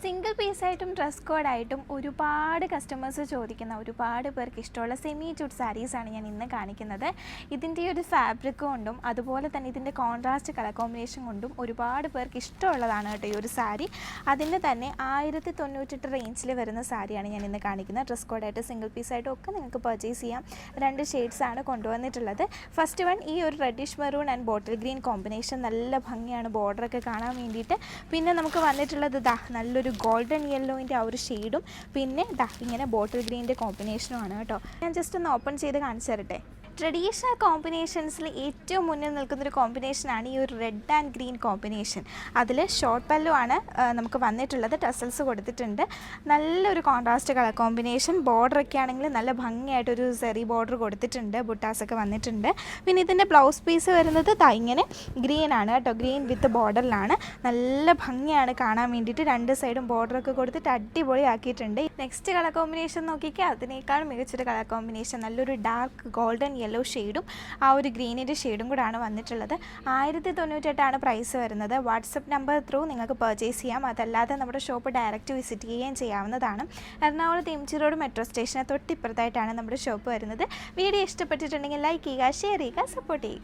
Single പീസായിട്ടും dress കോഡായിട്ടും ഒരുപാട് customers ചോദിക്കുന്ന ഒരുപാട് പേർക്ക് ഇഷ്ടമുള്ള സെമി ചുഡ് സാരീസാണ് ഞാൻ ഇന്ന് കാണിക്കുന്നത്. ഇതിൻ്റെ ഒരു ഫാബ്രിക് കൊണ്ടും അതുപോലെ തന്നെ ഇതിൻ്റെ കോൺട്രാസ്റ്റ് കളർ കോമ്പിനേഷൻ കൊണ്ടും ഒരുപാട് പേർക്ക് ഇഷ്ടമുള്ളതാണ് കേട്ടോ ഈ ഒരു സാരി. അതിൻ്റെ തന്നെ 1098 റേഞ്ചിൽ വരുന്ന സാരിയാണ് ഞാൻ ഇന്ന് കാണിക്കുന്നത്. ഡ്രസ് കോഡായിട്ട് സിംഗിൾ പീസായിട്ടും ഒക്കെ നിങ്ങൾക്ക് പർച്ചേസ് ചെയ്യാം. 2 ഷെയ്ഡ്സാണ് കൊണ്ടുവന്നിട്ടുള്ളത്. ഫസ്റ്റ് വൺ ഈ ഒരു reddish maroon and bottle green combination നല്ല ഭംഗിയാണ് ബോർഡറൊക്കെ കാണാൻ വേണ്ടിയിട്ട്. പിന്നെ നമുക്ക് വന്നിട്ടുള്ളത് നല്ലൊരു ഗോൾഡൻ യെല്ലോൻ്റെ ആ ഒരു ഷെയ്ഡും പിന്നെ ഇങ്ങനെ ബോട്ടിൽ ഗ്രീൻ്റെ കോമ്പിനേഷനുമാണ് കേട്ടോ. ഞാൻ ജസ്റ്റ് ഒന്ന് ഓപ്പൺ ചെയ്ത് കാണിച്ചു തരട്ടെ. ട്രഡീഷണൽ കോമ്പിനേഷൻസിൽ ഏറ്റവും മുന്നിൽ നിൽക്കുന്നൊരു കോമ്പിനേഷനാണ് ഈ ഒരു റെഡ് ആൻഡ് ഗ്രീൻ കോമ്പിനേഷൻ. അതിൽ ഷോർട്ട് പല്ലു ആണ് നമുക്ക് വന്നിട്ടുള്ളത്. ടസൽസ് കൊടുത്തിട്ടുണ്ട്. നല്ലൊരു കോൺട്രാസ്റ്റ് കളർ കോമ്പിനേഷൻ. ബോർഡറൊക്കെ ആണെങ്കിൽ നല്ല ഭംഗിയായിട്ടൊരു സെറി ബോർഡർ കൊടുത്തിട്ടുണ്ട്. ബുട്ടാസൊക്കെ വന്നിട്ടുണ്ട്. പിന്നെ ഇതിൻ്റെ ബ്ലൗസ് പീസ് വരുന്നത് ഇങ്ങനെ ഗ്രീൻ ആണ് കേട്ടോ. ഗ്രീൻ വിത്ത് ബോർഡറിലാണ്. നല്ല ഭംഗിയാണ് കാണാൻ വേണ്ടിയിട്ട്. 2 സൈഡും ബോർഡറൊക്കെ കൊടുത്തിട്ട് അടിപൊളിയാക്കിയിട്ടുണ്ട്. നെക്സ്റ്റ് കളർ കോമ്പിനേഷൻ നോക്കിയാൽ അതിനേക്കാൾ മികച്ചൊരു കളർ കോമ്പിനേഷൻ. നല്ലൊരു ഡാർക്ക് ഗോൾഡൻ യെല്ലോ ഷെയ്ഡും ആ ഒരു ഗ്രീനിൻ്റെ ഷെയ്ഡും കൂടാണ് വന്നിട്ടുള്ളത്. 1098 പ്രൈസ് വരുന്നത്. വാട്സപ്പ് നമ്പർ ത്രൂ നിങ്ങൾക്ക് പർച്ചേസ് ചെയ്യാം. അതല്ലാതെ നമ്മുടെ ഷോപ്പ് ഡയറക്റ്റ് വിസിറ്റ് ചെയ്യുകയും ചെയ്യാവുന്നതാണ്. എറണാകുളത്ത് എം ജി റോഡ് മെട്രോ സ്റ്റേഷന് തൊട്ടിപ്പുറത്തായിട്ടാണ് നമ്മുടെ ഷോപ്പ് വരുന്നത്. വീഡിയോ ഇഷ്ടപ്പെട്ടിട്ടുണ്ടെങ്കിൽ ലൈക്ക് ചെയ്യുക, ഷെയർ ചെയ്യുക, സപ്പോർട്ട് ചെയ്യുക.